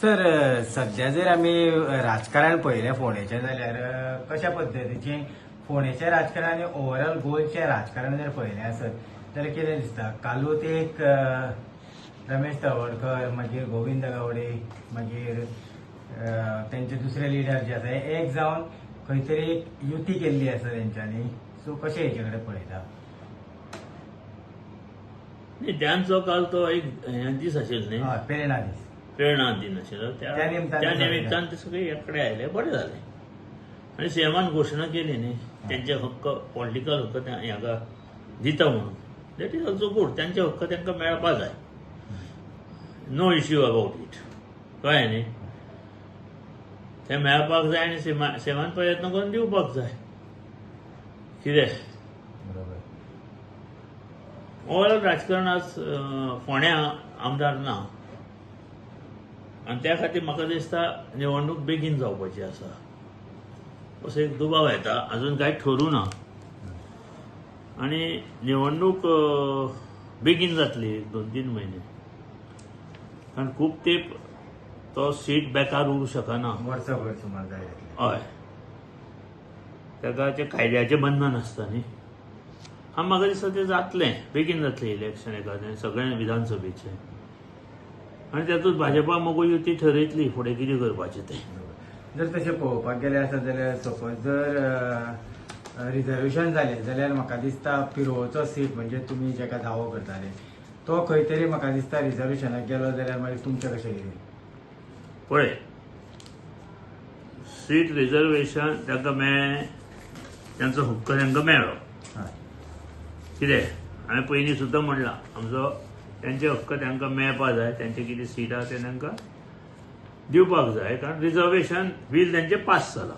Sir सध्या जर आमी राजकारण पळयलें फोंडेचें जाल्यार कशा पद्दतीचें फोंडेचें राजकारण आनी ओवरऑल गोंयचें राजकारण जर पळयलें आसत जाल्यार कितें दिसता कालूत एक रमेश तवडकर मागीर गोविंद गावडे मागीर तेंचे दुसरे लिडर जे आसा हे एक जावन खंय तरी एक युती केल्ली आसा तेंच्यांनी सो कशें हेचे कडेन पळयता. त्यांचो काल तो एक दीस आशिल्लो न्ही, हय प्रेरणा दीस प्रेरणा दिन आशिल्लो. त्या निमतान त्या ते निमित्तान ते सगळे एककडे आयले, बरें जालें. आनी सीएमान घोशणा केली न्ही त्यांचे हक्क, पॉलिटिकल हक्क हाका दिता म्हणून. That is also good. त्यांचे हक्क तांकां मेळपा जाय. No issue about it. कळ्ळें न्ही. ते मेळपाक जाय आनी सीएमान प्रयत्न करून दिवपाक जाय. कितें बरोबर. ओवरऑल राजकारण आज फोंड्या आमदार ना आनी त्या खातीर म्हाका दिसता निवडणूक बेगीन जावपाची आसा असो एक दुबाव येता. अजून कांय ठरू ना आनी निवडणूक बेगीन जातली 2-3 म्हयने. कारण खूब तेंप तो सीट बेकार उरूंक शकना. वर्सभर सुमार जाय. हय, ताका ते कायद्याचें बंधन आसता न्ही. म्हाका दिसता तें जातलें, बेगीन जातलें इलेक्शन एखादें सगळें विधानसभेचें. आनी तातूंत भाजपा मोगो युती ठरयतली फुडें कितें करपाचें तें. जर तशें पळोवपाक गेलें आसत जाल्यार सपोज जर रिजर्वेशन जालें जाल्यार म्हाका दिसता पिरोवचो सीट म्हणजे तुमी जेका दावो करताले तो खंय तरी म्हाका दिसता रिजर्वेशनाक गेलो जाल्यार मागीर तुमचें कशें कितें. पळय, सीट रिजर्वेशन तांकां मेळ्ळें, तांचो हक्क तांकां मेळ्ळो. कितें हांवें पयलीं सुद्दां म्हणलां आमचो तेंचे हक्क तांकां मेळपा जाय. तेंचे कितें सीट आहा तें तांकां दिवपाक जाय. कारण रिजर्वेशन बील तेंचें पास जालां,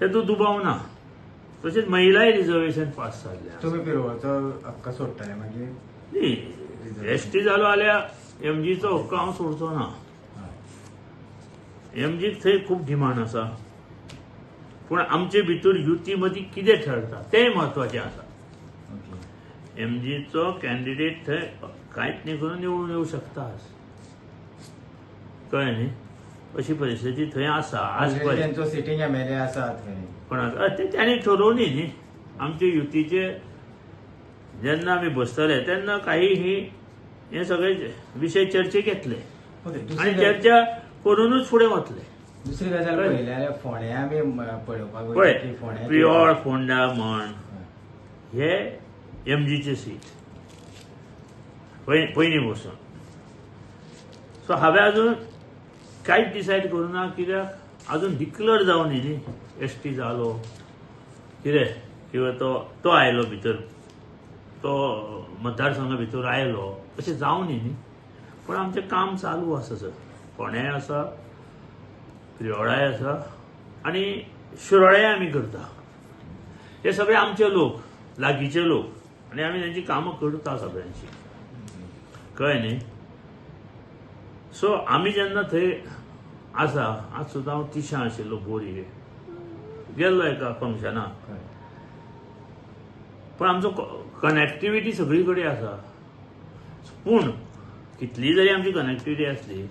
तेतूंत दुबाव ना. तशेंच महिलाय रिजर्वेशन पास जाल्लें. तुमी पिरोवचो हक्क सोडटले मागीर न्ही. एसटी जालो जाल्यार एमजीचो हक्क हांव सोडचो ना. एमजीक थंय खूब डिमांड आसा. पूण आमचे भितर युती मदीं कितें ठरता तें म्हत्वाचें आसा. एमजीचो कॅन्डिडेट थंय कांयच न्ही करून निवडून येवं शकता. कळ्ळें न्ही. अशी परिस्थिती थंय आसा. आज पळय तेंचो सिटींग एमएलए आसा थंय. कोणाक तें त्यांनी ठरवली न्ही. आमचे युतीचे जेन्ना आमी बसतले तेन्ना काही हे सगळे विशय चर्चेक येतले आनी चर्चा करूनच फुडें वतले. दुसरी गजाल पळयली जाल्यार फोंड्या आमी पळोवपाक पळय, वयता की फोंड्या प्रियोळ, फोंडा म्हण हे एमजीचे सीट पयलीं बसून. सो हांवें अजून कांयच डिसायड करूना. कित्याक अजून डिक्लेअर जावनी न्ही. एसटी जालो कितें किंवा तो आयलो भितर, तो मतदारसंघा भितर आयलो अशें जावनी न्ही. पूण आमचें काम चालू आसा सर. फोंड्याय आसा, प्रियोळाय आसा आनी शिरोड्याय आमी करता. हे सगळे आमचे लोक, लागींचे लोक आनी आमी तेंची कामां करता सगळ्यांची. कळ्ळें न्ही. सो आमी जेन्ना थंय आसा, आज सुद्दां हांव तिशां आशिल्लो बोरये गेल्लो एका फंक्शनाक. पूण आमचो कनेक्टिविटी सगळी कडेन आसा. पूण कितली जरी आमची कनेक्टिविटी आसली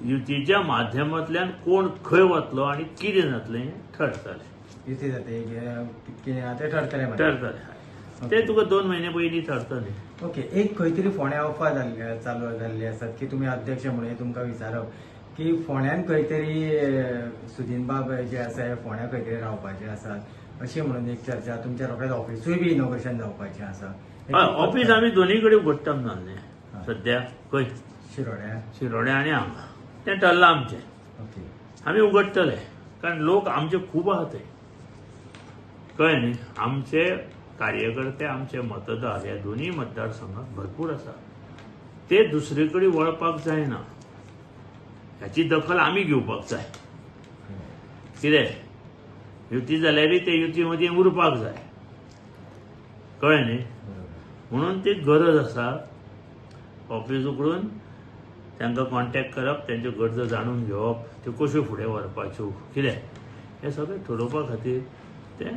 युतीच्या माध्यमांतल्यान कोण खंय वतलो आनी कितें जातलें ठरतलें. युती जाते कितें ते ठरतले ठरतलें. ते तुका 2 म्हयने पयलीं ठरतलें. ओके. एक खंय तरी फोंड्या ऑफा चालू जाल्ली आसात की तुमी अध्यक्ष म्हणून तुमकां विचारप की फोंड्यान खंय तरी सुदीनबाब जे आसा हे फोंड्या खंय तरी रावपाचे आसात अशी म्हणून एक चर्चा. तुमच्या रोखडेच ऑफिसूय बी इनॉग्रेशन जावपाचें आसा. ऑफिस आमी दोनी कडेन उगडटा जाल्लें सद्या. खंय शिरोड्या आनी हांगा तें ठरलां आमचें. ओके. आमी उगडटले कारण लोक आमचे खूब आहा थंय. कळ्ळें न्ही. आमचे कार्यकर्ते, आमचे मतदार ह्या दोनूय मतदारसंघात भरपूर आसा. ते दुसरे कडेन वळपाक जायना. ह्याची दखल आमी घेवपाक जाय. कितें युती जाल्यारय ते युती मदीं उरपाक जाय. कळ्ळें न्ही. म्हणून ती गरज आसा ऑफिस उगडून तांकां कॉन्टॅक्ट करप, तेंच्यो गरजो जाणून घेवप, त्यो कश्यो फुडें व्हरपाच्यो कितें हें सगळें ठरोवपा खातीर तें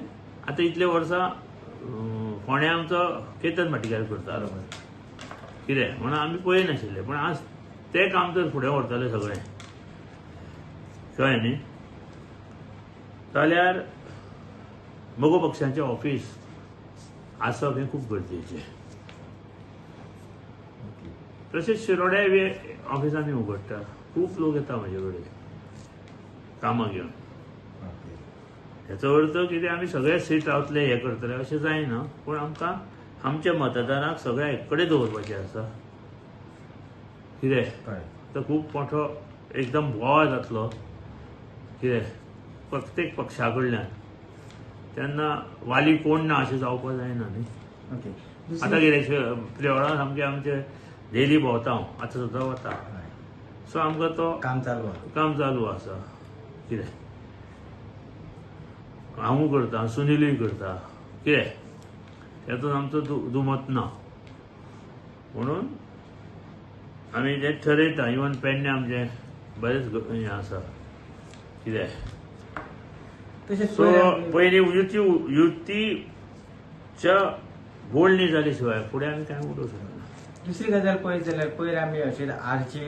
आतां इतल्या वर्सां फोंड्या आमचो केतन भाटीकार करता. कितें म्हणून आमी पळयनाशिल्ले. पूण आज ते काम तर फुडें व्हरतले सगळें कळ्ळें न्ही. जाल्यार मगो पक्षांचें ऑफीस आसप हें खूब गरजेचें. तशेंच शिरोड्या बी ऑफिसांनी उगडटा. खूब लोक येता म्हाजे कडेन कामां घेवन. हेचो अर्थ कितें आमी सगळे सीट रावतले हे करतले अशें जायना. पूण आमकां आमच्या मतदारांक सगळ्या एक कडेन दवरपाचें आसा. कितें तर खूब मोठो एकदम बोवाळ जातलो कितें प्रत्येक पक्षा कडल्यान. तेन्ना वाली कोण ना अशें जावपाक जायना न्ही. आतां कितें प्लेवरां सामकें आमचें डेली भोंवता हांव आतां सुद्दां वता. सो आमकां तो काम चालू आसा. कितें हांवूय करता, सुनिलूय करता. कितें हेतून आमचो दुमत ना. म्हणून आमी जें ठरयता इवन पेडणे आमचें बरेंच हें आसा. कितें तशेंच सो पयलीं युतीच्या बोलणी जाले शिवाय फुडें आमी कांय उडोवंक शकना. दुसरी गजाल पळयत जाल्यार पयर आमी अशें आरची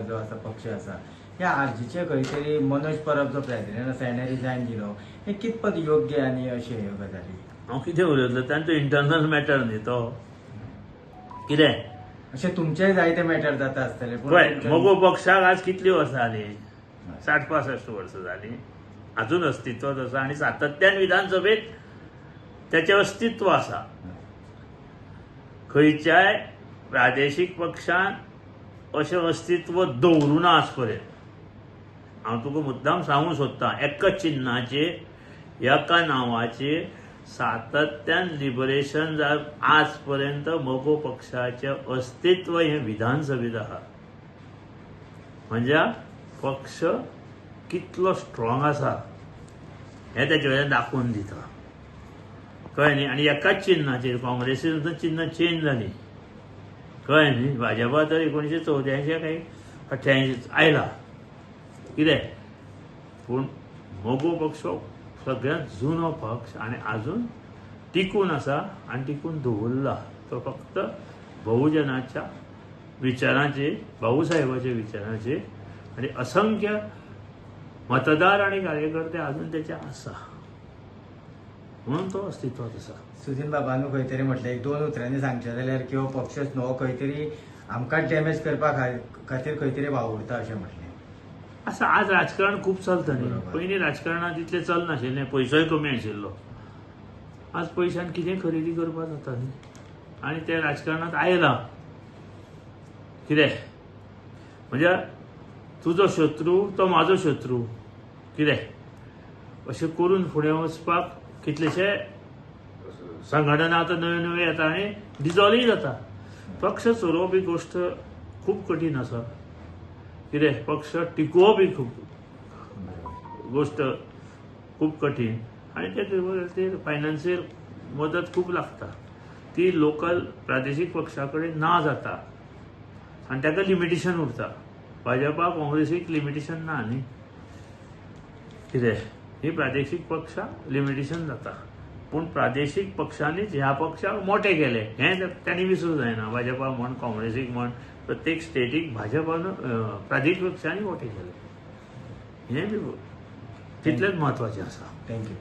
जो आसा पक्ष आसा ह्या आरजीचे खंय तरी मनोज परब जो प्रेसिडेंट आसा हेणें रिजायन दिलो हें कितपत योग्य आनी अशें ह्यो गजाली. हांव कितें उलयतलो तांचो इंटरनल मॅटर न्ही तो. कितें अशें तुमचेय जायते मॅटर जाता आसतले. पळय मगो पक्षाक आज कितली वर्सां जालीं 60-65 वर्सां जालीं. अजून अस्तित्वात आसा आनी सातत्यान विधानसभेत त्याचें अस्तित्व आसा. खंयच्याय प्रादेशीक पक्षान अशें अस्तित्व दवरूं ना आज पर्यंत. हांव तुका मुद्दाम सांगूंक सोदतां एका चिन्हाचेर एका नांवाचेर सातत्यान लिबरेशन आज पर्यंत मगो पक्षाचें अस्तित्व हें विधानसभेत आहा. म्हणजे पक्ष कितलो स्ट्रॉंग आसा हें तेचे वयल्यान दाखोवन दिता. कळ्ळें न्ही. आनी एकाच चिन्हाचेर काँग्रेसीन सुद्दां चिन्ह चेंज जाली. कळ्ळें न्ही. भाजपा तर 1984 काय 88 आयला. कितें पूण मगो पक्ष सगळ्यांत जुनो पक्ष आनी आजून टिकून आसा आनी टिकून दवरला. तो फक्त बहुजनाच्या विचारांचेर भाऊसाहेबाच्या विचारांचेर आनी असंख्य मतदार आनी कार्यकर्ते आजून तेचे आसा म्हणून तो अस्तित्वात आसा. सुदीन बाबांनी खंय तरी म्हटलें 1-2 उतरांनी सांगचें जाल्यार किंवा पक्षच न्हय खंय तरी आमकांच डॅमेज करपा खातीर खंय तरी वावुरता अशें म्हटलें. आसा आज राजकारण खूब चलता न्ही. पयलीं राजकारणांत तितलें चलनाशिल्लें. पयसोय कमी आशिल्लो. आज पयशान कितें खरेदी करपाक जाता न्ही. आनी ते राजकारणांत आयला. कितें म्हणजे तुजो शत्रू तो म्हाजो शत्रू. कितें अशें करून फुडें वचपाक कितलेशे संघटना आतां नव्यो नव्यो येता आनी डिजॉल्वय जाता. पक्ष चलोवप ही गोश्ट खूब कठीण आसा. कितें पक्ष टिकोवप ही खूब गोश्ट खूब कठीण आनी ते फायनान्शियल मदत खूब लागता. ती लोकल प्रादेशीक पक्षा कडेन ना जाता आनी ताका लिमिटेशन उरता. भाजपा काँग्रेसीक लिमिटेशन ना न्ही. कितें ही प्रादेशीक पक्षा लिमिटेशन जाता. पूण प्रादेशीक पक्षांनीच ह्या पक्षाक मोठे केले हें तांणी विसरूंक जायना. भाजपा म्हण काँग्रेसीक म्हण प्रत्येक स्टेटीक भाजपान प्रादेशीक पक्षांनी मोठे केले. हें बी तितलेंच म्हत्वाचें आसा. थँक्यू.